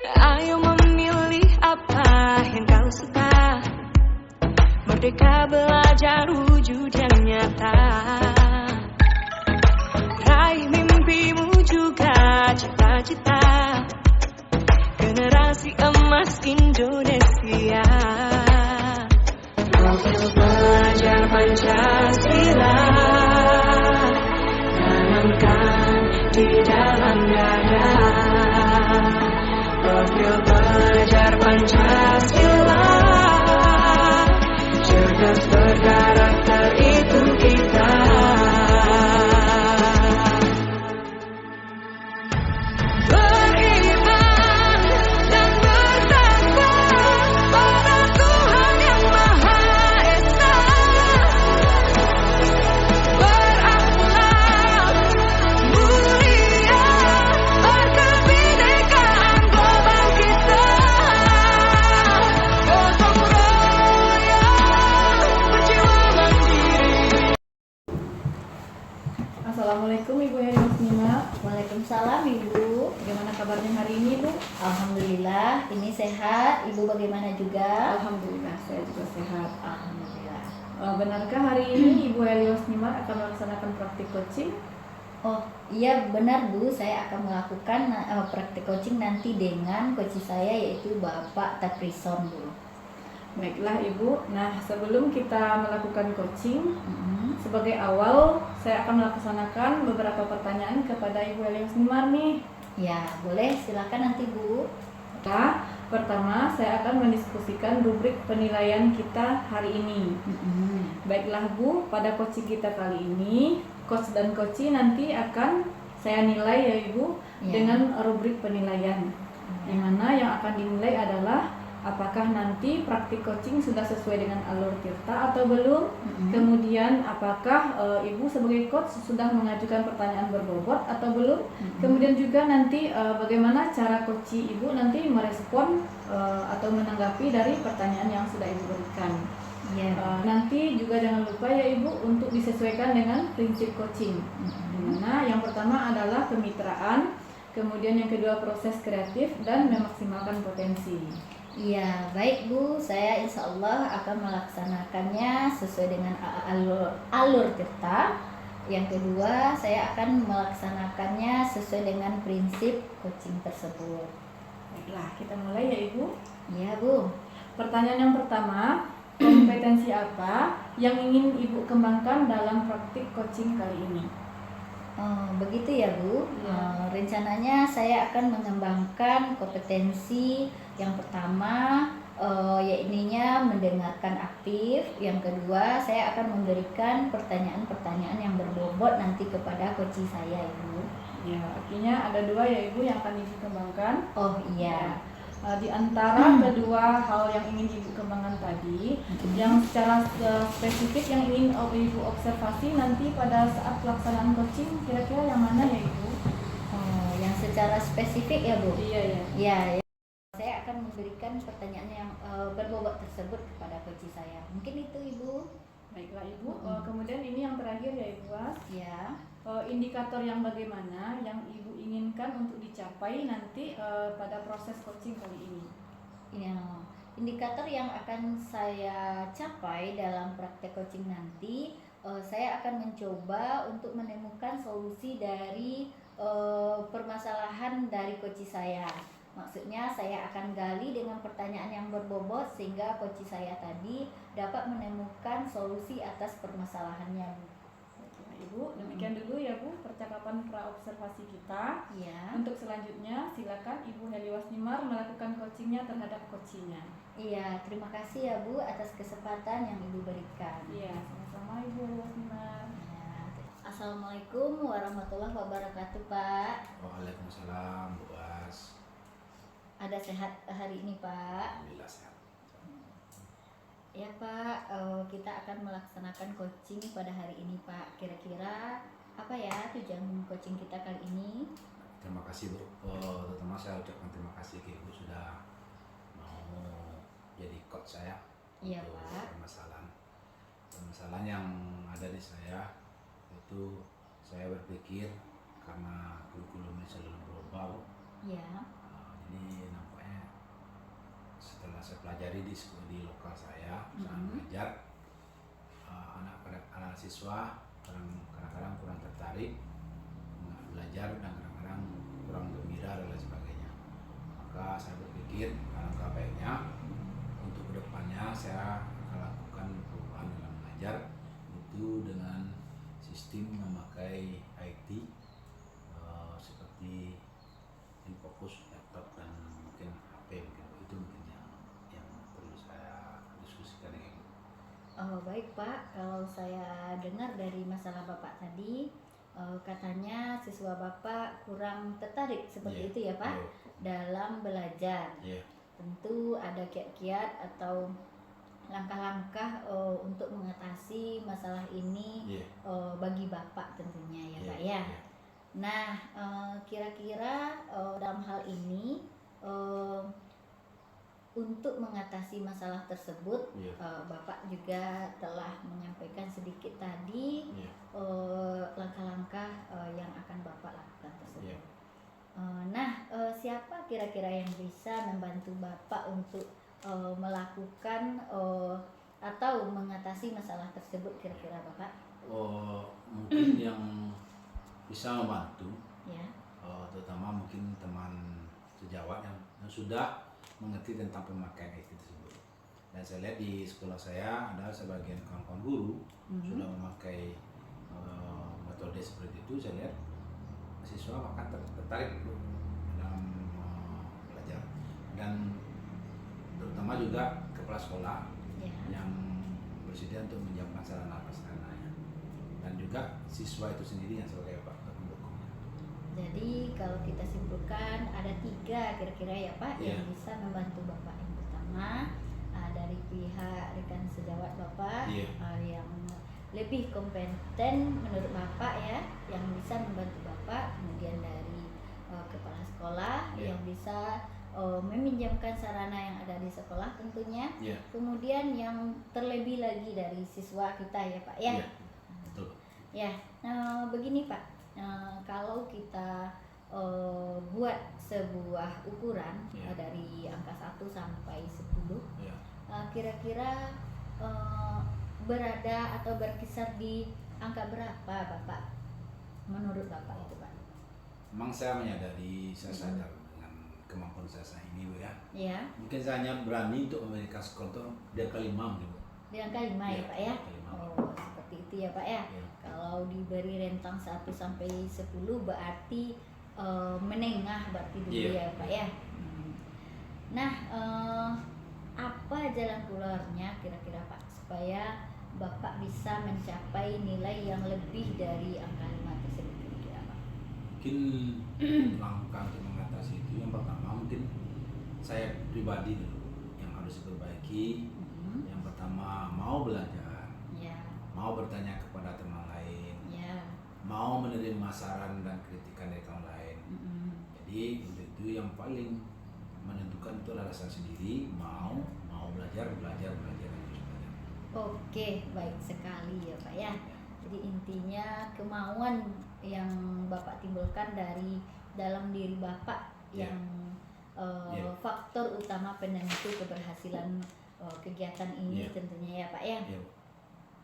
Ayo memilih apa yang kau suka. Merdeka belajar wujud yang nyata. Raih mimpimu juga cita-cita. Generasi emas Indonesia. Profil pelajar Pancasila tanamkan di dalam dada. Profil pelajar Pancasila cerdas berkarakter itu kita. Beriman dan bertakwa pada Tuhan yang Maha Esa. Berakhlak mulia berkebinekaan global kita. Gotong royong berjiwa mandiri. Assalamualaikum Ibu Heri Muslimah. Waalaikumsalam Ibu. Bagaimana kabarnya hari ini Bu? Alhamdulillah, ini sehat. Ibu bagaimana juga? Alhamdulillah, saya juga sehat. Alhamdulillah. Benarkah hari ini Ibu Heri Muslimah akan melaksanakan praktik coaching? Oh iya benar Bu, saya akan melakukan praktik coaching nanti dengan coach saya yaitu Bapak Takrison Bu. Baiklah Ibu. Nah, sebelum kita melakukan coaching, Mm-mm. sebagai awal saya akan melaksanakan beberapa pertanyaan kepada Ibu Heri Muslimah nih. Ya boleh, silakan nanti Bu. Nah, pertama saya akan mendiskusikan rubrik penilaian kita hari ini. Mm-mm. Baiklah Bu, pada coaching kita kali ini, coach dan coachee nanti akan saya nilai ya Ibu Ya. dengan rubrik penilaian. Di mana yang akan dinilai adalah apakah nanti praktik coaching sudah sesuai dengan alur Tirta atau belum. Mm-mm. Kemudian apakah Ibu sebagai coach sudah mengajukan pertanyaan berbobot atau belum. Mm-mm. Kemudian juga nanti bagaimana cara coachee Ibu nanti merespon atau menanggapi dari pertanyaan yang sudah Ibu berikan. Ya. Nanti juga jangan lupa ya Ibu untuk disesuaikan dengan prinsip coaching. Mm-mm. Dimana yang pertama adalah kemitraan, kemudian yang kedua proses kreatif dan memaksimalkan potensi. Iya, baik Bu. Saya insya Allah akan melaksanakannya sesuai dengan alur Tirta. Yang kedua, saya akan melaksanakannya sesuai dengan prinsip coaching tersebut. Baiklah, kita mulai ya Ibu. Iya Bu. Pertanyaan yang pertama, kompetensi apa yang ingin Ibu kembangkan dalam praktik coaching kali ini? Begitu ya Bu. Ya. Rencananya saya akan mengembangkan kompetensi yang pertama yaitu mendengarkan aktif. Yang kedua, saya akan memberikan pertanyaan-pertanyaan yang berbobot nanti kepada coach saya Ibu. Ya, artinya ada dua ya Ibu yang akan Ibu kembangkan. Oh iya. Di antara kedua hal yang ingin Ibu kembangkan tadi, yang secara spesifik yang ingin Ibu observasi nanti pada saat pelaksanaan coaching, kira-kira yang mana ya Ibu? Yang secara spesifik ya Bu. Iya ya. Ya, saya akan memberikan pertanyaan yang berbobot tersebut kepada coach saya. Mungkin itu Ibu. Baiklah Ibu. Kemudian ini yang terakhir ya Ibu Was. Ya. Indikator yang bagaimana yang Ibu inginkan untuk dicapai nanti pada proses coaching kali ini? Ya, indikator yang akan saya capai dalam praktek coaching nanti, saya akan mencoba untuk menemukan solusi dari permasalahan dari coach saya. Maksudnya saya akan gali dengan pertanyaan yang berbobot sehingga coach saya tadi dapat menemukan solusi atas permasalahannya. Nah, Ibu, demikian dulu ya Bu percakapan pra-observasi kita. Ya. Untuk selanjutnya silakan Ibu Heli Wasnimar melakukan coachingnya terhadap coachinya. Iya, terima kasih ya Bu atas kesempatan yang Ibu berikan. Iya, sama-sama Ibu Heli Wasnimar. Ya. Assalamualaikum warahmatullahi wabarakatuh Pak. Waalaikumsalam Bu Was. Ada sehat hari ini Pak? Alhamdulillah sehat. Ya Pak, kita akan melaksanakan coaching pada hari ini Pak. Kira-kira apa ya tujuan coaching kita kali ini? Terima kasih Bu. Terutama saya ucapkan terima kasih ke Ibu sudah mau jadi coach saya Iya untuk Pak. permasalahan yang ada di saya. Itu saya berpikir karena kurikulumnya selalu berubah Bu. Iya. Jadi nampak saya pelajari di lokal saya saat mengajar anak siswa kadang-kadang kurang tertarik belajar dan kadang-kadang kurang gembira dan lain sebagainya. Maka saya berpikir alangkah baiknya untuk kedepannya saya akan lakukan perubahan dalam mengajar itu dengan sistem memakai IT seperti Infocus, laptop dan mungkin HP itu mungkin yang perlu saya diskusikan dengan Ibu. Baik Pak, kalau saya dengar dari masalah Bapak tadi, katanya siswa Bapak kurang tertarik seperti itu ya Pak, dalam belajar. Tentu ada kiat-kiat atau langkah-langkah untuk mengatasi masalah ini bagi Bapak tentunya ya Pak ya. Nah, kira-kira dalam hal ini untuk mengatasi masalah tersebut, Bapak juga telah menyampaikan sedikit tadi langkah-langkah yang akan Bapak lakukan tersebut. Nah, siapa kira-kira yang bisa membantu Bapak untuk melakukan atau mengatasi masalah tersebut kira-kira Bapak? Mungkin yang bisa membantu, terutama mungkin teman sejawat yang sudah mengerti tentang pemakaian IT tersebut. Dan saya lihat di sekolah saya ada sebagian kawan-kawan guru sudah memakai metode seperti itu. Saya lihat siswa akan tertarik dalam belajar, dan terutama juga kepala sekolah yang bersedia untuk menyiapkan sarana-prasarananya, dan juga siswa itu sendiri yang sebagai pendukungnya. Jadi kalau kita simpulkan ada 3 kira-kira ya Pak yang bisa membantu Bapak. Yang pertama dari pihak rekan sejawat Bapak yang lebih kompeten menurut Bapak ya, yang bisa membantu Bapak. Kemudian dari kepala sekolah yang bisa meminjamkan sarana yang ada di sekolah tentunya. Kemudian yang terlebih lagi dari siswa kita ya Pak ya. Betul. Begini Pak, kalau kita buat sebuah ukuran dari angka 1 sampai 10, kira-kira berada atau berkisar di angka berapa Bapak menurut Bapak itu Pak? Memang saya menyadari, saya sadar dengan kemampuan saya ini Bu ya. Mungkin saya hanya berani untuk memberikan skor itu di angka 5 gitu. Di angka 5 ya Pak ya? Seperti itu ya Pak ya. Kalau diberi rentang 1 sampai 10 berarti menengah berarti dulu ya Pak ya. Nah, apa jalan keluarnya kira-kira Pak supaya Bapak bisa mencapai nilai yang lebih dari angka 5 tersebut kira-kira Pak? Mungkin langkah untuk mengatasi itu yang pertama mungkin saya pribadi dulu yang harus diperbaiki. Yang pertama mau belajar, mau bertanya kepada teman lain, mau menerima saran dan kritikan dari teman lain. Jadi itu yang paling menentukan itu adalah saya sendiri mau belajar. Oke, baik sekali ya Pak ya. Jadi intinya kemauan yang Bapak timbulkan dari dalam diri Bapak yang faktor utama penentu keberhasilan kegiatan ini tentunya ya Pak ya.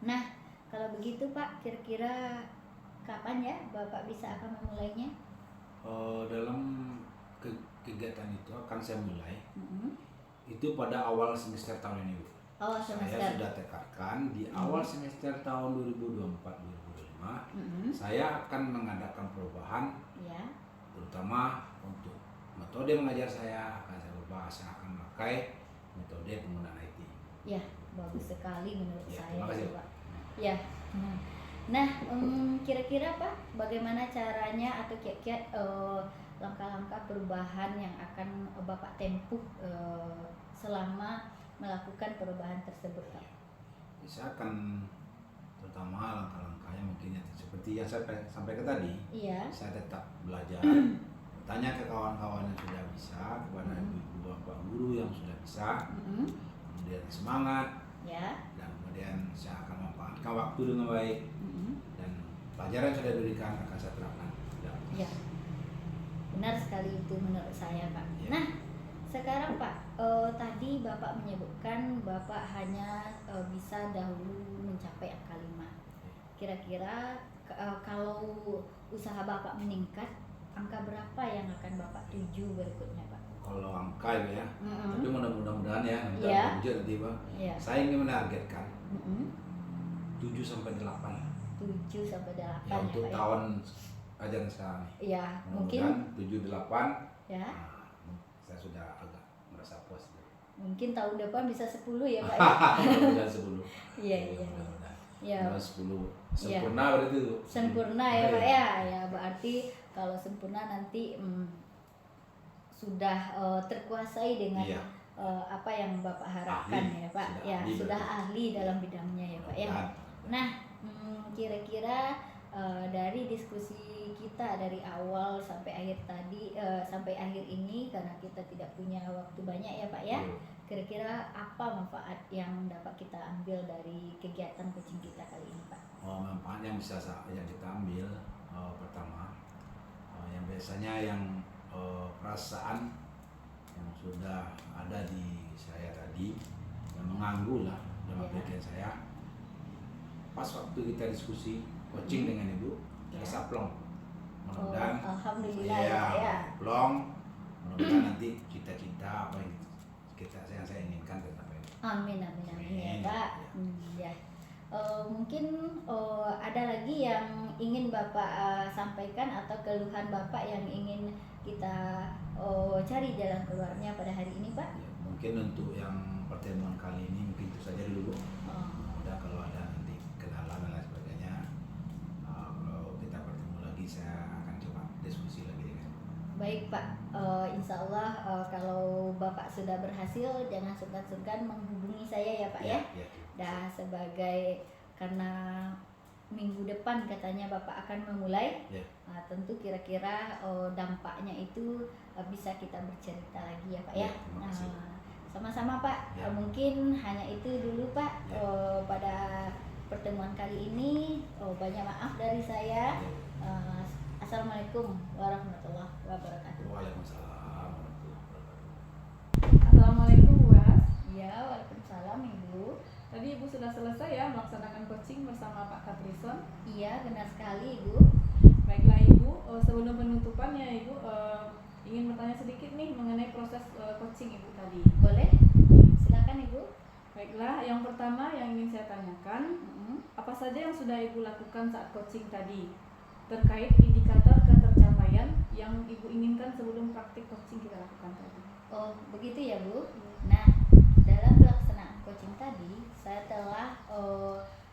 Nah, kalau begitu Pak, kira-kira kapan ya Bapak bisa akan memulainya? Dalam kegiatan itu akan saya mulai itu pada awal semester tahun ini Bu. Awal semester. Saya sudah tekadkan di awal semester tahun 2024-2025 saya akan mengadakan perubahan, terutama untuk metode mengajar saya akan saya ubah. Saya akan memakai metode penggunaan IT. Ya, bagus sekali menurut saya Pak. Ya. Nah, kira-kira Pak, bagaimana caranya atau kiat-kiat langkah-langkah perubahan yang akan Bapak tempuh selama melakukan perubahan tersebut Pak? Saya akan terutama langkah-langkahnya mungkin seperti yang saya sampaikan tadi. Saya tetap belajar, tanya ke kawan-kawan yang sudah bisa, kepada ibu bapak guru yang sudah bisa, kemudian semangat, dan kemudian saya akan memanfaatkan waktu dengan baik, dan pelajaran yang sudah diberikan akan saya terapkan. Benar sekali itu menurut saya Pak. Nah, sekarang Pak, tadi Bapak menyebutkan Bapak hanya bisa dahulu mencapai angka 5. Kira-kira kalau usaha Bapak meningkat, angka berapa yang akan Bapak tuju berikutnya, Pak? Kalau angka itu ya, tapi mudah-mudahan ya, Iya. nanti Pak. Iya. Saya ingin menargetkan 7 sampai 8 lah. 7 sampai 8 Ya, untuk Pak, tahun ajaran sekarang nih. Iya, mungkin Mudah-mudahan 7 8. ya. Saya sudah agak merasa puas. Mungkin tahun depan bisa 10 ya, Pak ya. Mudah-mudahan 10. Iya, iya. Mudah-mudahan. Ya, Mudah-mudahan 10. Sempurna berarti itu. sempurna ya, Pak ya. Ya, berarti kalau sempurna nanti sudah terkuasai dengan Iya. apa yang Bapak harapkan Ahli. ya, Pak. Sudah Ya, ahli sudah berarti. ahli dalam bidangnya ya, Pak ya. Mudah-mudahan. Nah, kira-kira dari diskusi kita dari awal sampai akhir tadi, sampai akhir ini, karena kita tidak punya waktu banyak ya, Pak ya. Kira-kira apa manfaat yang dapat kita ambil dari kegiatan coaching kita kali ini, Pak? Manfaat yang bisa yang kita ambil, pertama, yang biasanya yang perasaan yang sudah ada di saya tadi, yang mengganggu lah dalam Ya. pikiran saya. Pas waktu kita diskusi coaching dengan Ibu, Ya. saya plong. Mudah-mudahan Alhamdulillah ya, Pak ya. plong. Mudah-mudahan nanti cita-cita apa yang saya inginkan tercapai. Amin, amin, amin ya, Amin. Pak. Ya. Mungkin ada lagi yang ingin Bapak sampaikan atau keluhan Bapak yang ingin kita cari jalan keluarnya pada hari ini, Pak? Ya, mungkin untuk yang pertemuan kali ini mungkin itu saja dulu, Bu. Udah, kalau ada nanti kenalan dan lain sebagainya, kalau kita bertemu lagi saya akan coba diskusi lagi dengan Ibu. Baik, Pak. Insya Allah kalau Bapak sudah berhasil, jangan sungkan-sungkan menghubungi saya ya, Pak ya. Ya. Dah sebagai karena minggu depan katanya Bapak akan memulai. Ya. Tentu kira-kira dampaknya itu bisa kita bercerita lagi ya, Pak ya. Ya, terima kasih. Sama-sama, Pak. Ya. Mungkin hanya itu dulu, Pak. Ya. Pada pertemuan kali ini banyak maaf dari saya. Ya. Assalamualaikum warahmatullahi wabarakatuh. Waalaikumsalam warahmatullahi wabarakatuh. Assalamualaikum Bu Was. Ya, waalaikumsalam Ibu. Tadi Ibu sudah selesai ya melaksanakan coaching bersama Pak Kaprison. Iya, benar sekali Ibu. Baiklah Ibu, sebelum penutupan ya Ibu, ingin bertanya sedikit nih mengenai proses coaching Ibu tadi. Boleh? Silakan Ibu. Baiklah, yang pertama yang ingin saya tanyakan, Mm-mm. apa saja yang sudah Ibu lakukan saat coaching tadi terkait indikator ketercapaian yang Ibu inginkan sebelum praktik coaching kita lakukan tadi? Oh, begitu ya Bu. Nah, dalam pelaksanaan coaching tadi, saya telah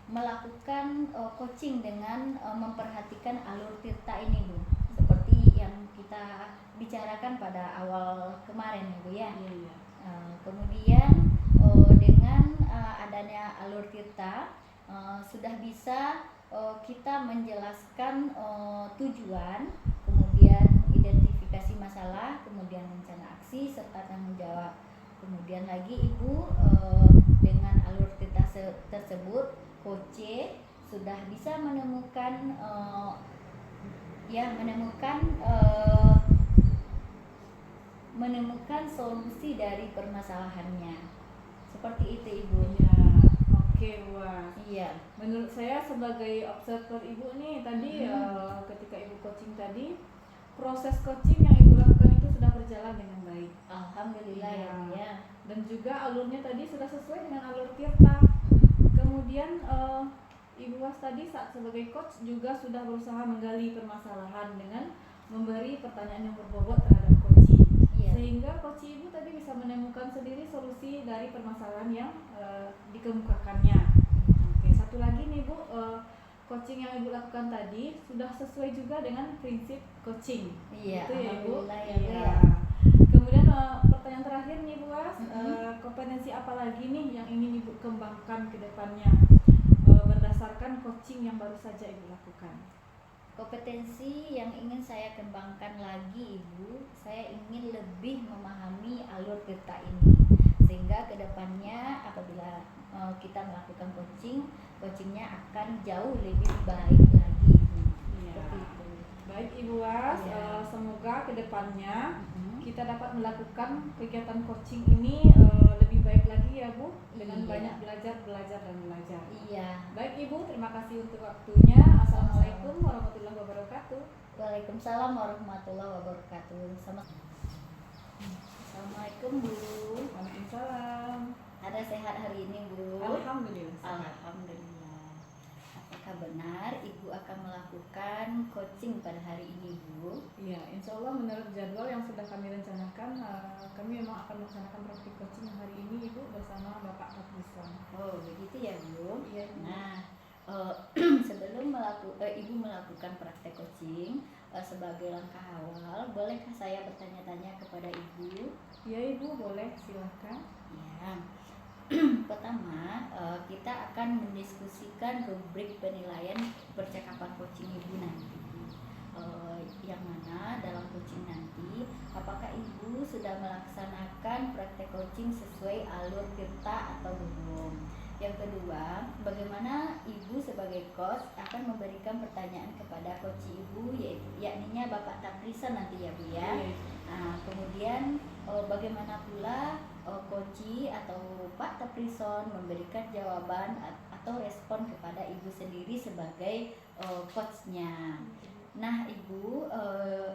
melakukan coaching dengan memperhatikan alur tirta ini Bu. Seperti yang kita bicarakan pada awal kemarin ya Bu ya. Iya. Kemudian dengan adanya alur tirta sudah bisa kita menjelaskan tujuan, kemudian identifikasi masalah, kemudian rencana aksi serta tanggung jawab. Kemudian lagi Ibu dengan alur tirta tersebut, Coach sudah bisa menemukan menemukan solusi dari permasalahannya. Seperti itu Ibu. Iya. Oke, wah. Iya. Menurut saya sebagai observer Ibu nih tadi ketika Ibu coaching tadi, proses coaching yang Ibu lakukan itu sudah berjalan dengan baik. Alhamdulillah Iya. ya Bu ya. Dan juga alurnya tadi sudah sesuai dengan alur tirta. Kemudian Ibu Was tadi saat sebagai coach juga sudah berusaha menggali permasalahan dengan memberi pertanyaan yang berbobot terhadap coaching. Iya. Sehingga coach Ibu tadi bisa menemukan sendiri solusi dari permasalahan yang dikemukakannya. Oke, satu lagi nih Bu, coaching yang Ibu lakukan tadi sudah sesuai juga dengan prinsip coaching. Iya, Itu ya Ibu. alhamdulillah ya Bu Iya. ya. Kemudian pertanyaan terakhir nih Bu Was, kompetensi apa lagi nih yang ingin Ibu kembangkan ke depannya berdasarkan coaching yang baru saja Ibu lakukan? Kompetensi yang ingin saya kembangkan lagi Ibu, saya ingin lebih memahami alur tirta ini, sehingga kedepannya apabila kita melakukan coachingnya akan jauh lebih baik lagi Ibu. Iya. Seperti itu. Baik Ibu Was, Iya. semoga kedepannya kita dapat melakukan kegiatan coaching ini lebih baik lagi ya Bu, dengan banyak belajar dan belajar. Iya. Baik Ibu, terima kasih untuk waktunya. Assalamualaikum warahmatullahi wabarakatuh. Waalaikumsalam warahmatullahi wabarakatuh. Assalamualaikum Bu. Waalaikumsalam. Ada sehat hari ini Bu? Alhamdulillah. Alhamdulillah. Apakah benar Ibu akan melakukan coaching pada hari ini Bu? Iya, insya Allah menurut jadwal yang sudah kami rencanakan, kami memang akan melaksanakan praktik coaching hari ini Ibu bersama Bapak Patriswan. Oh begitu ya Bu? Iya. Nah sebelum Ibu melakukan praktek coaching, sebagai langkah awal, bolehkah saya bertanya-tanya kepada Ibu? Iya Ibu, boleh, silahkan. Ya. Pertama, kita akan mendiskusikan rubrik penilaian percakapan coaching Ibu nanti. Yang mana dalam coaching nanti, apakah Ibu sudah melaksanakan praktek coaching sesuai alur tirta atau belum? Yang kedua, bagaimana Ibu sebagai coach akan memberikan pertanyaan kepada coach Ibu, yakninya Bapak Taprisan nanti ya Bu ya. Nah, kemudian bagaimana pula coach atau Pak Taprison memberikan jawaban atau respon kepada Ibu sendiri sebagai coachnya. Nah Ibu,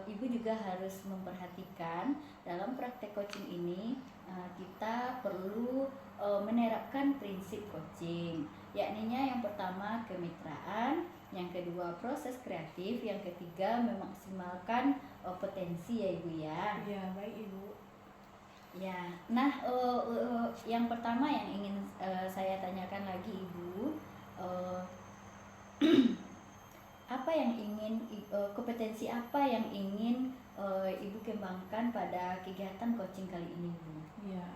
Ibu juga harus memperhatikan dalam praktek coaching ini kita perlu menerapkan prinsip coaching, yakninya yang pertama kemitraan, yang kedua proses kreatif, yang ketiga memaksimalkan potensi ya Ibu ya. Iya, baik Ibu. Ya, nah yang pertama yang ingin saya tanyakan lagi Ibu, apa yang ingin kompetensi apa yang ingin Ibu kembangkan pada kegiatan coaching kali ini Bu? Ya,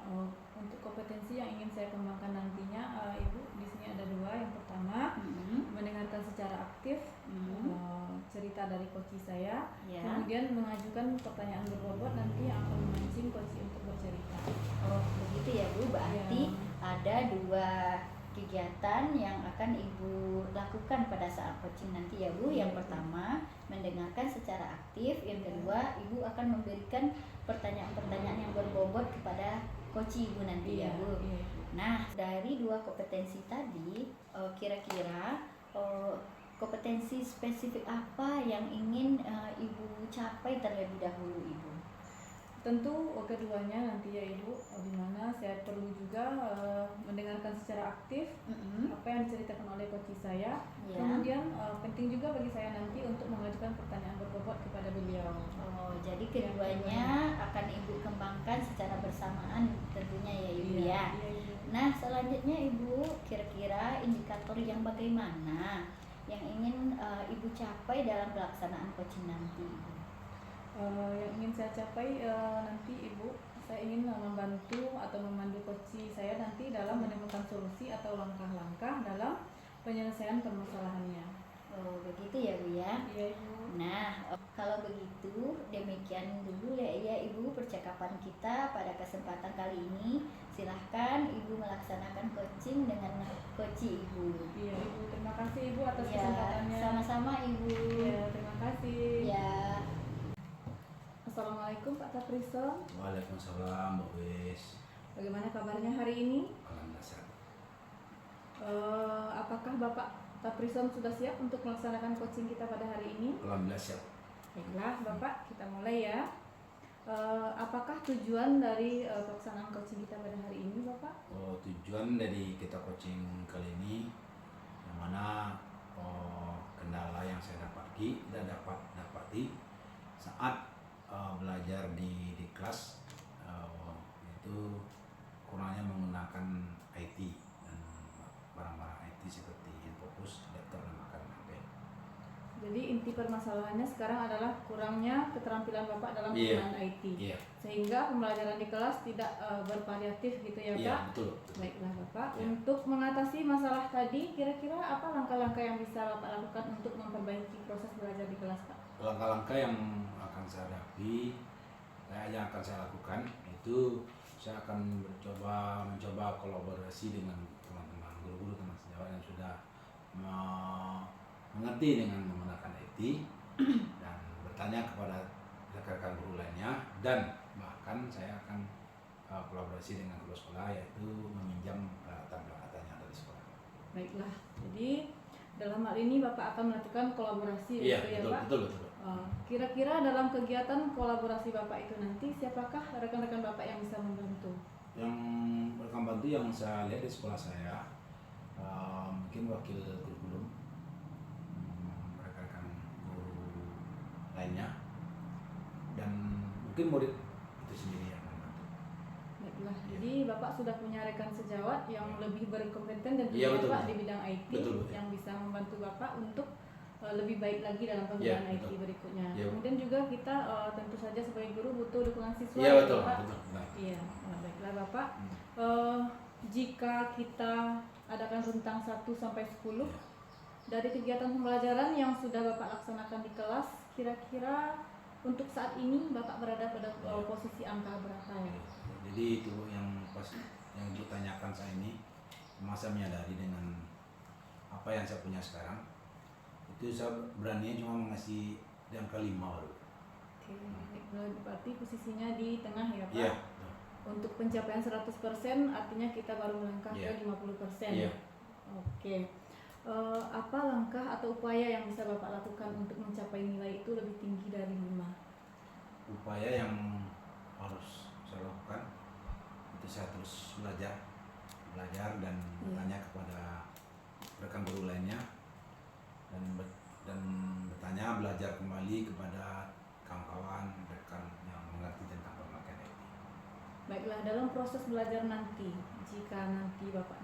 untuk kompetensi yang ingin saya kembangkan nantinya, Ibu, di sini ada dua. Yang pertama, mendengarkan secara aktif cerita dari coach saya, kemudian mengajukan pertanyaan berbobot nanti yang akan memancing coach untuk bercerita. Oh, begitu ya Bu, berarti ada dua kegiatan yang akan Ibu lakukan pada saat coaching nanti ya Bu. Yang pertama, mendengarkan secara aktif. Yang kedua, Ibu akan memberikan pertanyaan-pertanyaan yang berbobot kepada coach Ibu nanti ya Bu. Nah, dari dua kompetensi tadi, kira-kira kompetensi spesifik apa yang ingin Ibu capai terlebih dahulu Ibu? Tentu keduanya nanti ya Ibu, di mana saya perlu juga mendengarkan secara aktif apa yang diceritakan oleh coach saya. Kemudian penting juga bagi saya nanti untuk mengajukan pertanyaan berbobot kepada beliau. Oh, jadi keduanya akan Ibu kembangkan secara bersamaan tentunya ya Ibu ya. Nah, selanjutnya Ibu, kira-kira indikator yang bagaimana yang ingin Ibu capai dalam pelaksanaan coaching nanti Ibu? Yang ingin saya capai nanti Ibu, saya ingin membantu atau memandu coach saya nanti dalam menemukan solusi atau langkah-langkah dalam penyelesaian permasalahannya. Oh begitu ya Bu ya. Iya Ibu. Nah kalau begitu demikian dulu ya Ibu percakapan kita pada kesempatan kali ini. Silahkan Ibu melaksanakan coaching dengan coach Ibu. Iya Ibu, terima kasih Ibu atas kesempatannya. Sama-sama Ibu. Iya, terima kasih. Ya. Assalamualaikum Pak Taprison. Waalaikumsalam Mbak Wis. Bagaimana kabarnya hari ini? Alhamdulillah sehat. Apakah Bapak Taprison sudah siap untuk melaksanakan coaching kita pada hari ini? Alhamdulillah siap. Baiklah Bapak, kita mulai ya. Apakah tujuan dari pelaksanaan coaching kita pada hari ini Bapak? Tujuan dari kita coaching kali ini yang mana kendala yang saya dapati saat belajar di kelas itu kurangnya menggunakan IT dan barang-barang IT seperti infocus, laptop dan bahkan HP. Jadi inti permasalahannya sekarang adalah kurangnya keterampilan Bapak dalam penggunaan IT. Sehingga pembelajaran di kelas tidak bervariatif gitu ya Pak? Iya, betul. Baiklah Bapak, untuk mengatasi masalah tadi kira-kira apa langkah-langkah yang bisa Bapak lakukan untuk memperbaiki proses belajar di kelas Pak? Langkah-langkah yang akan saya lakukan itu saya akan mencoba kolaborasi dengan teman-teman guru-guru teman sejawat yang sudah mengerti dengan menggunakan IT dan bertanya kepada rekan-rekan guru lainnya dan bahkan saya akan kolaborasi dengan kedua sekolah, yaitu meminjam peralatan-peralatannya dari sekolah. Baiklah, jadi dalam hal ini Bapak akan melakukan kolaborasi Iya, gitu ya betul, Pak? betul. Kira-kira dalam kegiatan kolaborasi Bapak itu nanti siapakah rekan-rekan Bapak yang bisa membantu? Yang rekan bantu yang saya lihat di sekolah saya, mungkin wakil kurikulum, rekan-rekan guru lainnya, dan mungkin murid itu sendiri yang membantu. Baiklah, Iya. jadi Bapak sudah punya rekan sejawat yang lebih berkompeten dan Iya, juga betul, Pak betul. di bidang IT Betul. yang bisa membantu Bapak untuk lebih baik lagi dalam penggunaan Iya, IT betul. berikutnya. Iya. Kemudian juga kita tentu saja sebagai guru butuh dukungan siswa Iya, ya, betul, Bapak. betul. Nah, Iya, baiklah Bapak. Jika kita adakan rentang 1 sampai 10 dari kegiatan pembelajaran yang sudah Bapak laksanakan di kelas, kira-kira untuk saat ini Bapak berada pada posisi angka berapa ya? Jadi itu yang pas yang ditanyakan saya ini, masa menyadari dengan apa yang saya punya sekarang, itu saya berani cuma mengasih di angka 5 baru. Oke, berarti posisinya di tengah ya Pak? Iya. Untuk pencapaian 100% artinya kita baru melangkah Iya. ke 50%. Iya. Oke. Apa langkah atau upaya yang bisa Bapak lakukan untuk mencapai nilai itu lebih tinggi dari 5? Upaya yang harus saya lakukan itu saya terus belajar dan bertanya kepada rekan guru lainnya, dan bertanya, belajar kembali kepada kawan-kawan rekan yang mengerti tentang pemakaian IT. Baiklah, dalam proses belajar nanti, jika nanti Bapak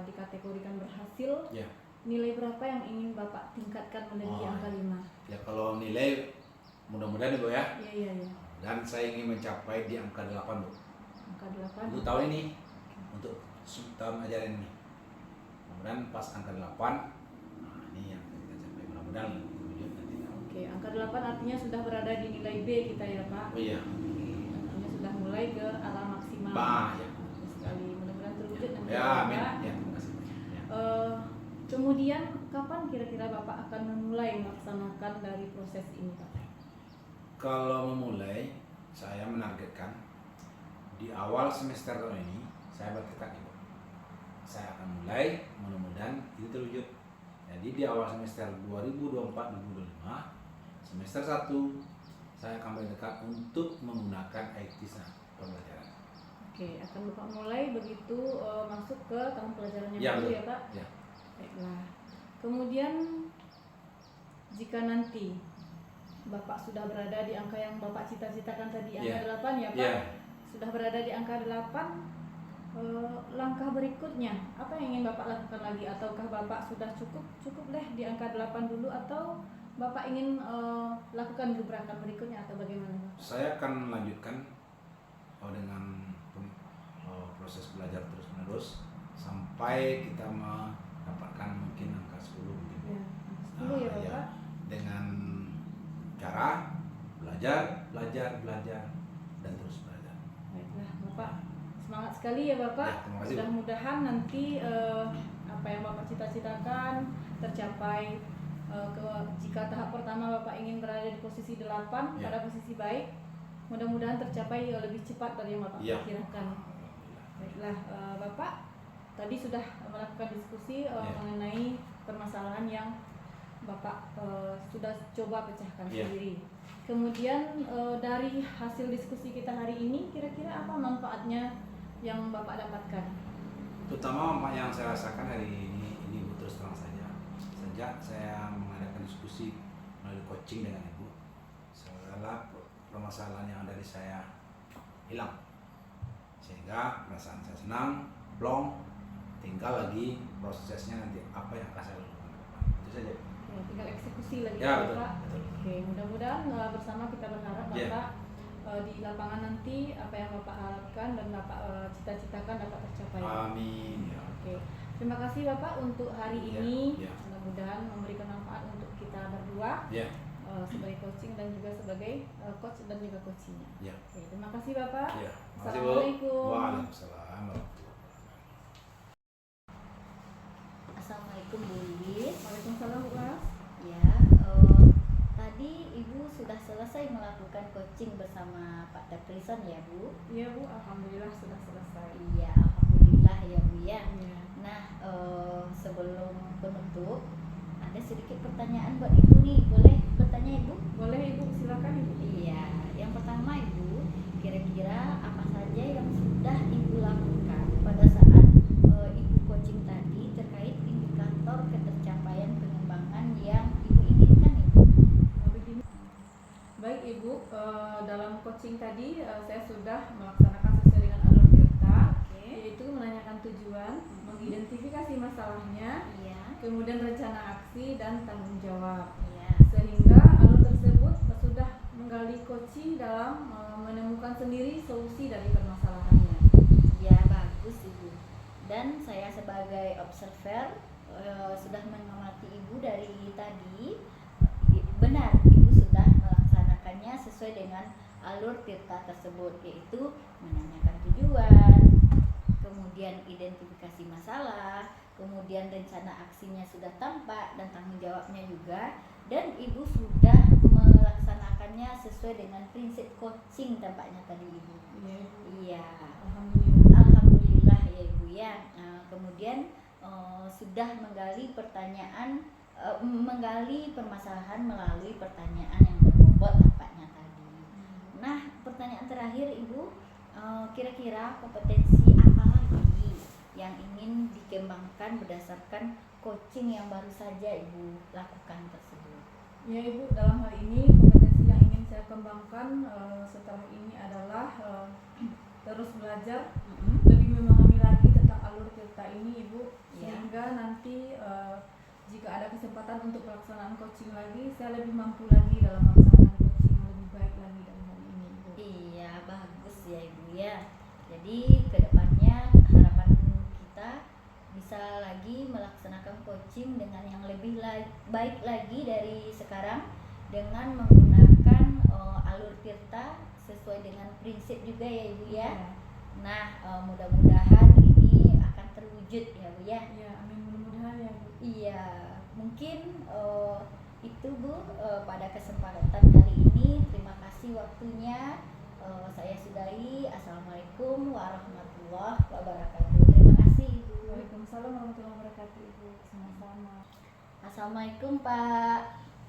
dikategorikan berhasil, Ya. nilai berapa yang ingin Bapak tingkatkan melebihi angka 5? Ya, kalau nilai mudah-mudahan Bu ya. Iya. Dan saya ingin mencapai di angka 8 Bu. Angka 8. Untuk tahun ini, untuk tahun ajaran ini. Mudah-mudahan pas angka 8, nah ini yang kita capai. Mudah-mudahan wujud nanti tahun. Oke, angka 8 artinya sudah berada di nilai B kita ya Pak. Oh iya. Artinya sudah mulai ke arah maksimal. Ya. Bagus sekali, mudah-mudahan terwujud nanti Ya, amin. Pak. Ya, terima kasih. Ya. Kemudian kapan kira-kira Bapak akan memulai melaksanakan dari proses ini Pak? Kalau memulai, saya menargetkan di awal semester tahun ini saya bertekad Ibu. Saya akan mulai, mudah-mudahan itu terwujud. Jadi di awal semester 2024-2025, semester 1 saya akan bertekad untuk menggunakan IT pembelajaran. Oke, akan Bapak mulai begitu masuk ke tahun pelajarannya Ya, baru betul. ya Pak? Ya. Baiklah. Kemudian jika nanti Bapak sudah berada di angka yang Bapak cita-citakan tadi, angka 8 ya Pak? Ya. Sudah berada di angka 8, langkah berikutnya apa yang ingin Bapak lakukan lagi, ataukah Bapak sudah cukup deh di angka 8 dulu, atau Bapak ingin lakukan gebrakan berikutnya atau bagaimana Pak? Saya akan melanjutkan dengan proses belajar terus-menerus sampai kita mendapatkan mungkin angka 10 mungkin. Ya, 10 ya Bapak? Dengan cara belajar dan terus belajar. Baiklah Bapak, semangat sekali ya Bapak. Ya, terima kasih, Bu. Mudah-mudahan nanti apa yang Bapak cita-citakan tercapai. Jika tahap pertama Bapak ingin berada di posisi 8 Ya. pada posisi baik, mudah-mudahan tercapai lebih cepat dari yang Bapak Ya. pikirkan. Baiklah Bapak, tadi sudah melakukan diskusi mengenai permasalahan yang Bapak sudah coba pecahkan Ya. sendiri. Kemudian dari hasil diskusi kita hari ini, kira-kira apa manfaatnya yang Bapak dapatkan? Terutama yang saya rasakan hari ini Bu, terus terang saja. Sejak saya mengadakan diskusi melalui coaching dengan Ibu, segala permasalahan yang ada di saya hilang. Sehingga perasaan saya senang, plong, tinggal lagi prosesnya nanti apa yang akan saya lakukan ke depan. Itu saja. Ya, tinggal eksekusi lagi Ya, betul, Bapak. betul. Oke, mudah-mudahan bersama kita berharap Ya. Bapak di lapangan nanti apa yang Bapak harapkan dan Bapak cita-citakan dapat tercapai. Amin. Ya. Oke, terima kasih Bapak untuk hari Ya, ini. ya. Mudah-mudahan memberikan manfaat untuk kita berdua Ya. sebagai coaching dan juga sebagai coach dan juga coachingnya. Ya. Oke, terima kasih Bapak. Ya. Terima kasih, Bu. Assalamualaikum. Waalaikumsalam warahmatullahi Assalamualaikum Bu Lilis. Waalaikumsalam Bu Mas. Ya, tadi Ibu sudah selesai melakukan coaching bersama Pak Teprison ya Bu? Iya Bu, alhamdulillah sudah selesai. Iya, alhamdulillah ya Bu ya. Iya. Nah, sebelum penutup, ada sedikit pertanyaan buat Ibu nih. Boleh bertanya Ibu? Boleh Ibu, silakan Ibu. Iya, yang pertama Ibu, kira-kira apa saja yang sudah Ibu lakukan pada saat Ibu coaching tadi terkait indikator ketercapaian pengembangan yang Ibu inginkan Ibu? Begini. Baik Ibu, dalam coaching tadi saya sudah melaksanakan sesuai dengan alur Tirta, yaitu menanyakan tujuan, mengidentifikasi masalahnya, Iya, kemudian rencana aksi dan tanggung jawab. iya, Sehingga alur tersebut sudah menggali coaching dalam menemukan sendiri solusi dari permasalahannya. ya bagus Ibu. Dan saya sebagai observer sudah mengamati Ibu dari tadi. Benar, Ibu sudah melaksanakannya sesuai dengan alur Tirta tersebut, yaitu menanyakan tujuan, kemudian identifikasi masalah, kemudian rencana aksinya sudah tampak dan tanggung jawabnya juga, dan Ibu sudah melaksanakannya sesuai dengan prinsip coaching tampaknya tadi Ibu. Iya Ibu. Iya, Alhamdulillah. alhamdulillah ya Ibu ya. Kemudian sudah menggali permasalahan melalui pertanyaan yang berbobot tampaknya tadi. Nah, pertanyaan terakhir Ibu, kira-kira kompetensi apa lagi yang ingin dikembangkan berdasarkan coaching yang baru saja Ibu lakukan tersebut? Ya Ibu, dalam hal ini kompetensi yang ingin saya kembangkan setelah ini adalah terus belajar, lebih memahami lagi tentang alur Tirta ini Ibu, Ya. sehingga nanti jika ada kesempatan untuk pelaksanaan coaching lagi, saya lebih mampu lagi dalam melaksanakan coaching yang lebih baik lagi dari hari ini Ibu. Iya, bagus ya Ibu ya. Jadi kedepannya harapan kita bisa lagi melaksanakan coaching dengan yang lebih baik lagi dari sekarang, dengan menggunakan alur Tirta sesuai dengan prinsip juga ya Ibu ya. Nah, mudah-mudahan ini akan terwujud ya Bu ya. Ya, amin, mudah-mudahan ya Bu. Iya, mungkin itu Bu pada kesempatan kali ini. Terima kasih waktunya. Saya sudahi. Assalamualaikum warahmatullahi wabarakatuh. Terima kasih Ibu. Waalaikumsalam warahmatullahi wabarakatuh Ibu. Sama-sama. Assalamualaikum Pak.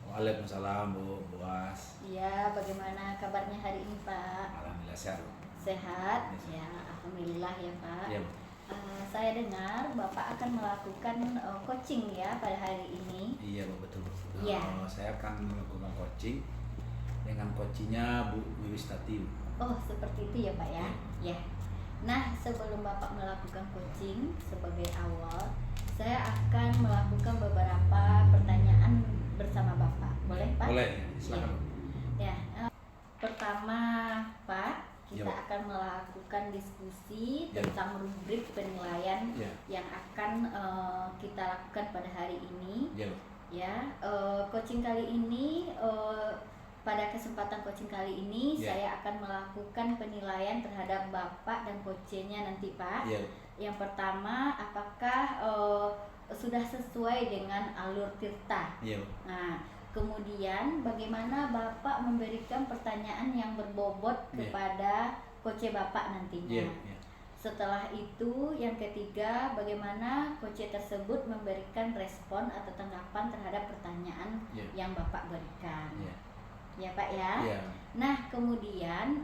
Waalaikumsalam Bu Buas. Iya, bagaimana kabarnya hari ini Pak? Alhamdulillah sehat. Sehat? Ya, alhamdulillah ya Pak. Iya Bu. Saya dengar Bapak akan melakukan coaching ya pada hari ini. Iya Bu, betul. Iya. Saya akan melakukan coaching dengan coachingnya Bu Wiwistati. Oh, seperti itu ya Pak ya. Ya. Nah, sebelum Bapak melakukan coaching sebagai awal, saya akan melakukan beberapa pertanyaan bersama Bapak. Boleh Pak? Boleh, silakan. Ya. Pertama Pak, kita Ya. akan melakukan diskusi Ya. tentang rubrik penilaian Ya. yang akan kita lakukan pada hari ini. Iya Bu. Ya, coaching kali ini, pada kesempatan coaching kali ini Ya. saya akan melakukan penilaian terhadap Bapak dan coachnya nanti Pak. Iya Bu. Yang pertama, apakah sudah sesuai dengan alur Tirta? Iya Bu. Nah, kemudian bagaimana Bapak memberikan pertanyaan yang berbobot Ya. kepada coach Bapak nantinya? Iya. Iya. Setelah itu, yang ketiga, bagaimana coach tersebut memberikan respon atau tanggapan terhadap pertanyaan Ya. yang Bapak berikan. Iya. Ya Pak ya. Iya. Nah, kemudian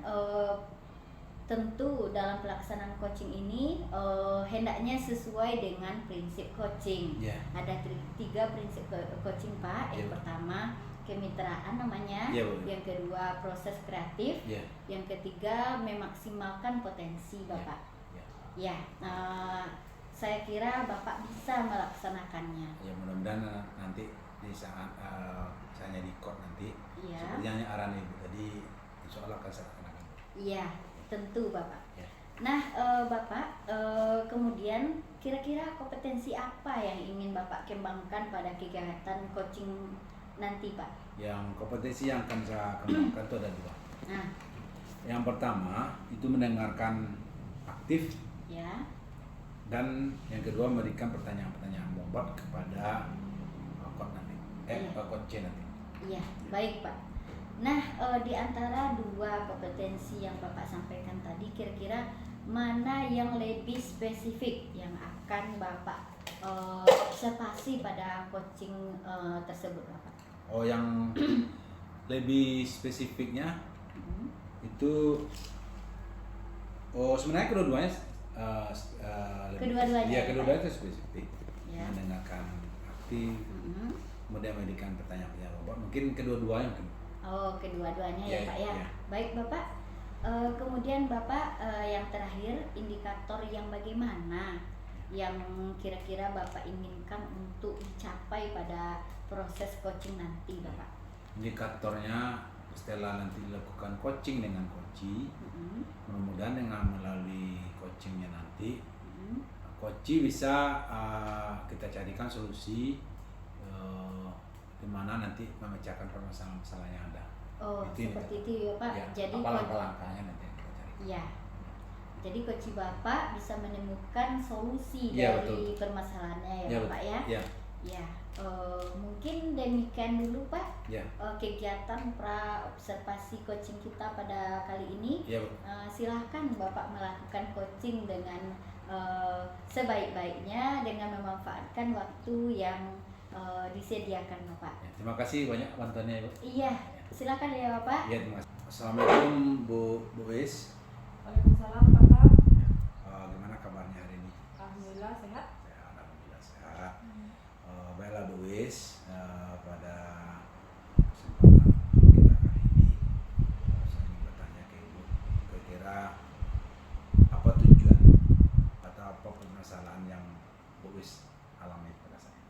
tentu dalam pelaksanaan coaching ini hendaknya sesuai dengan prinsip coaching. Iya. Ada tiga prinsip coaching Pak. Yang Ya. pertama, kemitraan namanya. Ya, Bu. Yang kedua, proses kreatif. Iya. Yang ketiga, memaksimalkan potensi Bapak. Iya. Ya, saya kira Bapak bisa melaksanakannya. Ya, mudah-mudahan nanti di saat saya di court nanti Iya. seperti yang arahan Ibu tadi, insya Allah akan saya laksanakan. Iya, tentu Bapak. Ya. Nah, Bapak, kemudian kira-kira kompetensi apa yang ingin Bapak kembangkan pada kegiatan coaching nanti, Pak? Yang kompetensi yang akan saya kembangkan itu ada dua. Nah, Yang pertama itu mendengarkan aktif, ya, dan yang kedua memberikan pertanyaan-pertanyaan bobot kepada coach nanti, Iya. coach nanti. iya, baik Pak. Nah, di antara dua kompetensi yang Bapak sampaikan tadi, kira-kira mana yang lebih spesifik yang akan Bapak observasi pada coaching tersebut, Bapak? Oh, yang lebih spesifiknya itu, sebenarnya kedua-duanya Kedua-duanya, ya, ya, kedua-duanya itu spesifik. Ya. Mendengarkan aktif, kemudian memberikan pertanyaan-pertanyaan Bapak. Mungkin kedua-duanya mungkin. Oh, kedua-duanya ya, Ya, Pak ya. ya. Baik, Bapak. Kemudian Bapak, yang terakhir, indikator yang bagaimana yang kira-kira Bapak inginkan untuk dicapai pada proses coaching nanti, Bapak? Indikatornya setelah nanti dilakukan coaching dengan coach, mudah-mudahan dengan melalui coachingnya nanti, coach bisa kita carikan solusi di mana nanti memecahkan permasalahan-permasalahan yang ada. Oh, seperti itu ya, Pak. Ya, Jadi apa langkah-langkahnya nanti yang kita cari. ya. Jadi coach Bapak bisa menemukan solusi Ya, dari betul. permasalahannya ya, Ya, Bapak ya. Ya, Ya, mungkin demikian dulu Pak ya, kegiatan pra observasi coaching kita pada kali ini. ya. Silahkan Bapak melakukan coaching dengan sebaik-baiknya dengan memanfaatkan waktu yang disediakan Bapak. Ya, terima kasih banyak bantuannya, Ibu. Iya, silakan ya Bapak. Ya, terima kasih. Assalamualaikum Bu Wis. Waalaikumsalam Kakak. Gimana kabarnya hari ini? Alhamdulillah sehat. Sehat, alhamdulillah sehat. Baiklah Bu Wis, pada kesempatan kita kali ini saya ingin bertanya ke Ibu, kira-kira apa tujuan atau apa permasalahan yang Bu Wis alami pada saat ini?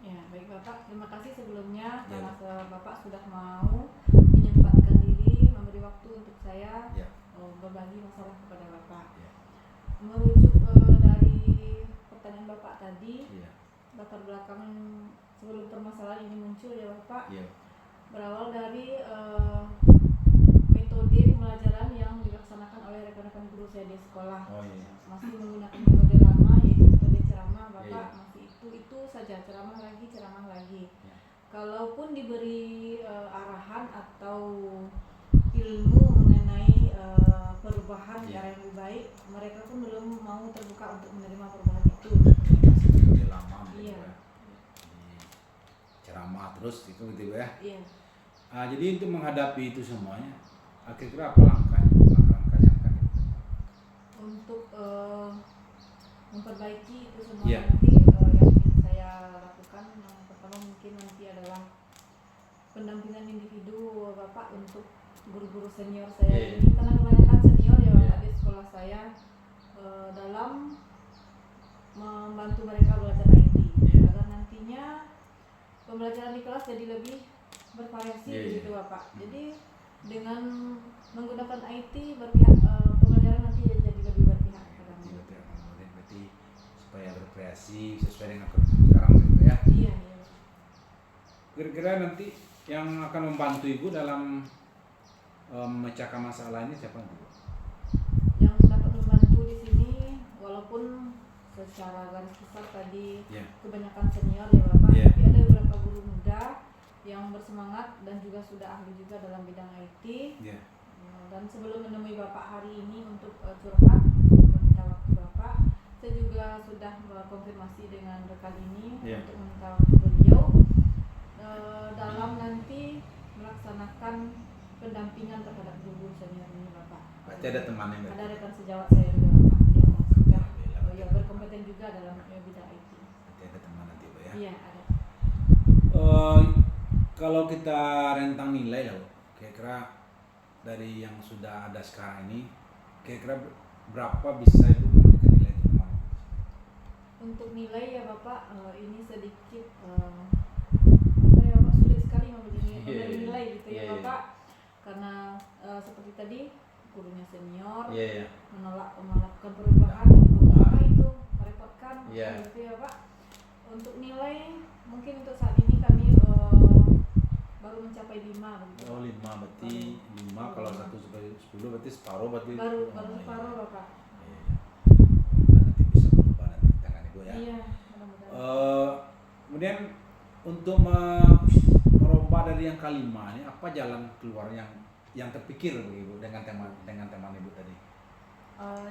Ya, baik Bapak. Terima kasih sebelumnya Ya. karena Bapak sudah mau menyempatkan diri, memberi waktu untuk saya Ya. berbagi masalah kepada Bapak. Ya. Merujuk dari pertanyaan Bapak tadi, Iya. latar belakang sebelum permasalahan ini muncul ya Bapak, Iya. berawal dari metode pembelajaran yang dilaksanakan oleh rekan-rekan guru saya di sekolah. Oh iya. Masih menggunakan metode lama, yaitu metode ceramah Bapak. Iya. Masih itu saja, ceramah lagi. Ya. Kalaupun diberi arahan atau ilmu mengenai perubahan Iya. yang lebih baik, mereka pun belum mau terbuka untuk menerima perubahan itu. Masih metode lama gitu Iya. ya. Jadi ceramah terus itu gitu ya. Iya. Jadi untuk menghadapi itu semuanya, kira-kira apa langkah-langkah yang akan dilakukan? Untuk memperbaiki itu semua Iya. nanti yang ingin saya lakukan, yang pertama mungkin nanti adalah pendampingan individu Bapak untuk guru-guru senior saya Iya. ini, karena kebanyakan senior ya Bapak Iya. di sekolah saya dalam membantu mereka belajar IT Iya. agar nantinya pembelajaran di kelas jadi lebih bervariasi Iya, begitu iya. Bapak. Jadi dengan menggunakan IT pembelajaran nanti jadi lebih berpihak kepada mereka. Berarti supaya berkreasi sesuai dengan kondisi sekarang gitu ya. Iya. Kira-kira nanti yang akan membantu Ibu dalam memecahkan masalah ini siapa nanti, Bu? Yang dapat membantu di sini walaupun secara garis besar tadi Ya. kebanyakan senior ya Bapak, Iya. tapi ada beberapa guru muda yang bersemangat dan juga sudah ahli juga dalam bidang IT. Ya. Dan sebelum menemui Bapak hari ini untuk curhat, meminta waktu Bapak, saya juga sudah konfirmasi dengan rekan ini Iya. untuk meminta waktu beliau dalam nanti melaksanakan pendampingan terhadap guru senior ini Bapak. Berarti ada temannya Ada berarti. rekan sejawat saya juga Bapak yang sudah Alhamdulillah. yang berkompeten juga dalam bidang IT. Berarti ada teman nanti, Bu ya. Iya ada. Kalau kita rentang nilai lah, Bu, kira-kira dari yang sudah ada sekarang ini, kira-kira berapa bisa Ibu memberikan nilai untuk teman? Untuk nilai ya Bapak, ini sedikit apa ya Bapak, sulit sekali memberi Iya, nilai gitu ya iya, iya. Bapak, karena seperti tadi gurunya senior Iya, iya. melakukan perubahan itu apa itu merepotkan Iya. gitu ya Pak. Untuk nilai mungkin untuk saat ini kami baru mencapai 5 begitu. Oh 5 berarti 5 kalau 1 sampai 10 berarti separuh berarti. Baru Oh, separuh iya. Bapak. Iya. Dan nanti bisa berubah nanti tangan Ibu ya. Iya, mudah-mudahan. Kemudian untuk merubah dari yang kelima ini apa jalan keluar yang terpikir Ibu dengan teman Ibu tadi?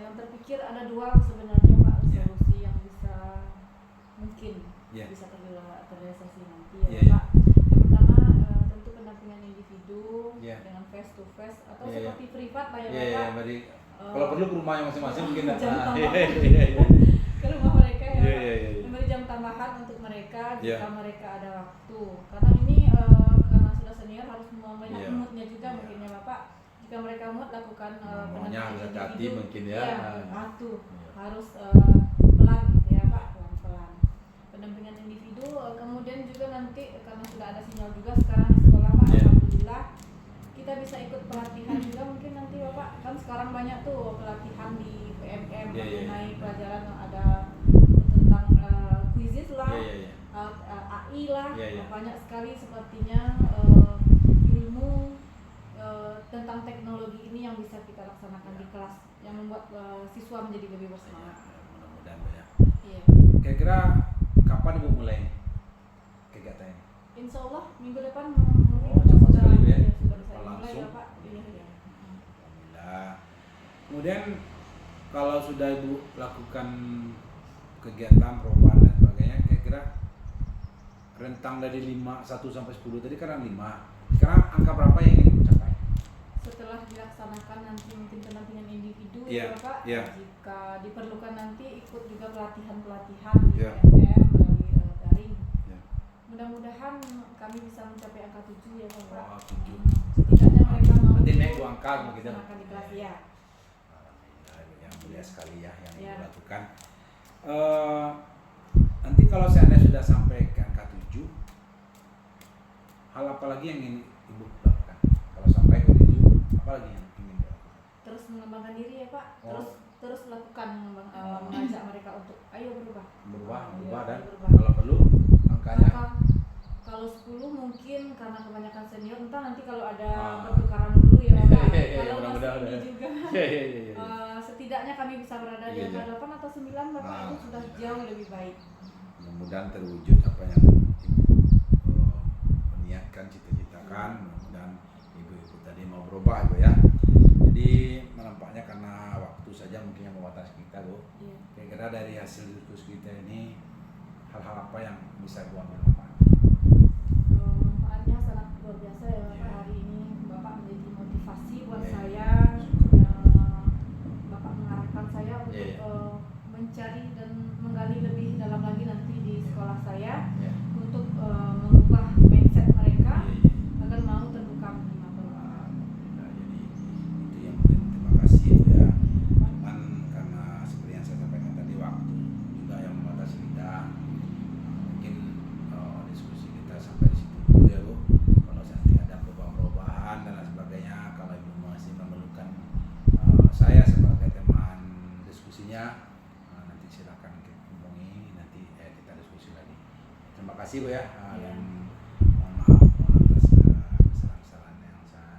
Yang terpikir ada dua sebenarnya Pak, Yeah. solusi yang bisa mungkin Yeah. bisa terrealisasi nanti Yeah, ya yeah. Pak. Yang pertama tentu pendampingan individu Yeah. dengan face to face atau Yeah, yeah. seperti privat Pak ya Iya, Bapak. berarti kalau perlu ke rumahnya masing-masing mungkin. Jam Nah, tambahan iya. ke rumah mereka ya Iya, Pak. iya, iya. Memberi jam tambahan untuk mereka jika Yeah. mereka ada waktu. Karena ini karena sudah senior harus melihat Yeah. moodnya juga Yeah. mungkin ya Bapak. Jika mereka mood lakukan Maunya pendampingan harus hati-hati individu. mungkin ya. Iya, Ah. itu Iya. harus pelan gitu ya Pak, pelan-pelan. Pendampingan individu, kemudian juga nanti karena sudah ada sinyal juga sekarang di sekolah Pak, Yeah. alhamdulillah kita bisa ikut pelatihan juga mungkin nanti Bapak. Kan sekarang banyak tuh pelatihan di PMM Yeah, yeah, mengenai yeah. pelajaran yang ada tentang quizzes lah, Iya, iya, iya. AI lah, Yeah, yeah. banyak sekali sepertinya ilmu tentang teknologi ini yang bisa kita laksanakan di kelas yang membuat siswa menjadi lebih bersemangat. Ya, mudah-mudahan Bu ya. Iya. Kira-kira kapan Ibu mulai kegiatan ini? Insya Allah minggu depan Oh, cepat sekali, Bu ya. sudah bisa mulai Langsung. ya Pak. Iya, iya. Alhamdulillah. Kemudian kalau sudah Ibu lakukan kegiatan perubahan dan sebagainya, kira-kira rentang dari 1 sampai 10 tadi kan 5. Sekarang angka berapa yang ingin Ibu capai? Setelah dilaksanakan nanti mungkin pendampingan individu Iya, ya Pak. iya. Jika diperlukan nanti ikut juga pelatihan-pelatihan di Iya. PMM melalui daring. Ya. Mudah-mudahan kami bisa mencapai angka 7 ya Bapak. Oh, 7. Setidaknya mereka mau Berarti naik 2 angka begitu. melaksanakan di kelas ya. Alhamdulillah, yang mulia sekali ya yang Ya. Ibu lakukan. Nanti kalau seandainya sudah sampai ke angka 7, hal apa lagi yang ingin Ibu lakukan? Kalau sampai ke 7, apa lagi yang ingin Ibu lakukan? Terus mengembangkan diri ya Pak. Oh. Terus lakukan mengajak mereka untuk ayo berubah. Berubah Iya, dan berubah. kalau perlu angkanya Kalau 10 mungkin karena kebanyakan senior, entah nanti kalau ada Ah. pertukaran dulu ya Bapak. Iya, iya, Kalau mudah-mudahan masih ya. ini juga Iya. setidaknya kami bisa berada di Iya, angka iya. 8 atau 9 Bapak, Ah, itu sudah iya. jauh lebih baik. Mudah-mudahan terwujud apa yang Ibu niatkan, cita-citakan. Mudah-mudahan Ibu tadi mau berubah Ibu ya. Jadi menampaknya karena waktu saja mungkin yang membatasi kita Bu. Iya. Kira-kira dari hasil diskusi kita ini hal-hal apa yang bisa Ibu ambil manfaat? Manfaatnya sangat luar biasa ya Bapak. Iya. Hari ini Bapak menjadi motivasi buat Iya. saya. Syukur. Bapak mengarahkan saya untuk Iya. mencari dan menggali lebih dalam lagi nanti di sekolah saya Ya. untuk mengubah mindset mereka Iya. agar mau terbuka menerima perubahan. Alhamdulillah. Jadi itu yang mungkin terima kasih Bu ya. Cuman karena seperti yang saya sampaikan tadi waktu juga yang membatasi kita, mungkin diskusi kita sampai di situ dulu ya Bu. Kalau nanti ada perubahan-perubahan dan lain sebagainya, kalau Ibu masih memerlukan saya sebagai teman diskusinya, nanti silakan hubungi, nanti kita diskusi lagi. Terima kasih Bu ya. Iya. Dan mohon maaf atas kesalahan-kesalahan yang saya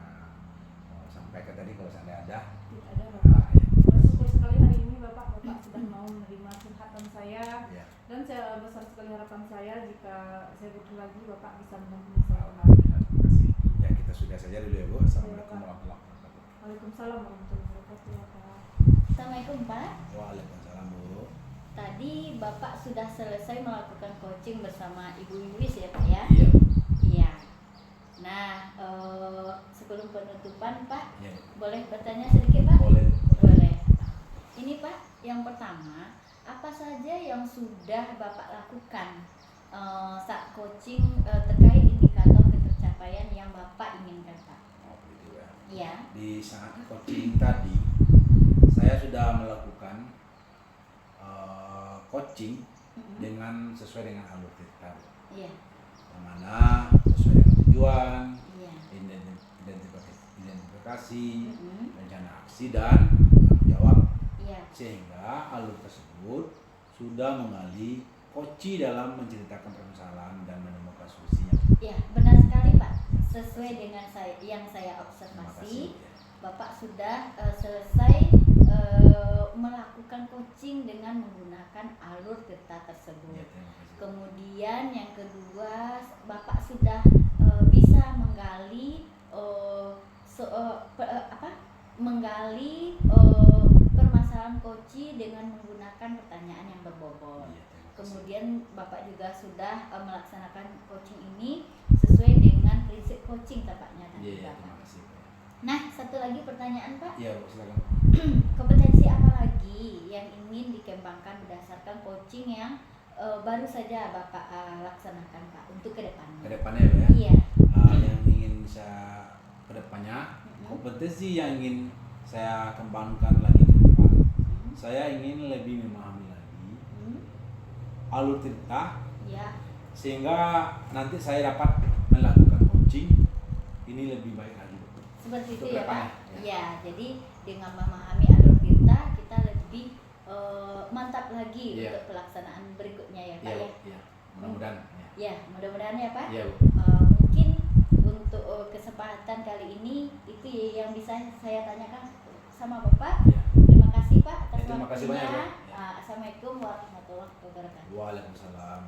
sampaikan tadi kalau seandainya ada. Tidak ada Bapak. Ya. Bersyukur sekali hari ini Bapak sudah mau menerima curhatan saya Ya. dan saya besar sekali harapan saya jika saya butuh lagi Bapak bisa mendampingi saya kembali. Alhamdulillah, terima kasih. Ya kita sudah saja dulu ya Bu. Assalamualaikum warahmatullahi wabarakatuh. Waalaikumsalam warahmatullahi wabarakatuh Bapak. Assalamualaikum Pak. Waalaikumsalam Bu. Tadi Bapak sudah selesai melakukan coaching bersama Ibu Wiwis ya Pak ya? Iya. Iya. Nah, sebelum penutupan Pak, Ya. boleh bertanya sedikit Pak? Boleh. Boleh. Ini Pak, yang pertama, apa saja yang sudah Bapak lakukan saat coaching terkait indikator ketercapaian yang Bapak inginkan Pak? Oh, begitu ya. Iya. Di saat coaching tadi saya sudah melakukan coaching dengan sesuai dengan alur kita, Iya. yang mana sesuai dengan tujuan, Iya. identifikasi, Mm-mm. rencana aksi dan tanggung jawab, Iya. sehingga alur tersebut sudah menggali koci dalam menceritakan permasalahan dan menemukan solusinya. Iya, benar sekali Pak. Sesuai dengan yang saya Terima observasi, kasih. Bapak sudah selesai melakukan coaching dengan menggunakan alur peta Ya, tersebut. terima kasih. Kemudian yang kedua, Bapak sudah bisa menggali permasalahan koci dengan menggunakan pertanyaan yang berbobot. Iya, terima kasih. Kemudian Bapak juga sudah melaksanakan coaching ini sesuai dengan prinsip coaching tampaknya tadi Iya, Bapak. terima kasih. Nah, satu lagi pertanyaan Pak. Iya, Bu, silakan. Kompetensi apa lagi yang ingin dikembangkan berdasarkan coaching yang baru saja Bapak laksanakan Pak untuk kedepannya? Kedepannya ya, Bu, ya. Iya. Yang ingin saya kedepannya, kompetensi yang ingin saya kembangkan lagi ke depan, saya ingin lebih memahami lagi alur cerita, Ya. sehingga nanti saya dapat melakukan coaching ini lebih baik lagi, Bu. Seperti itu Untuk ya Pak. kedepannya, Ya, jadi dengan memahami alur cerita kita lebih mantap lagi Iya. untuk pelaksanaan berikutnya ya Pak Iya, ya. Bu. Iya. Mudah-mudahan. Ya. Ya, mudah-mudahan ya Pak. Iya, Bu. Mungkin untuk kesempatan kali ini itu yang bisa saya tanyakan sama Bapak. Iya. Terima kasih Pak atas Ya, terima kasih banyak, waktunya. Bu. Ya. Assalamualaikum warahmatullahi wabarakatuh. Waalaikumsalam.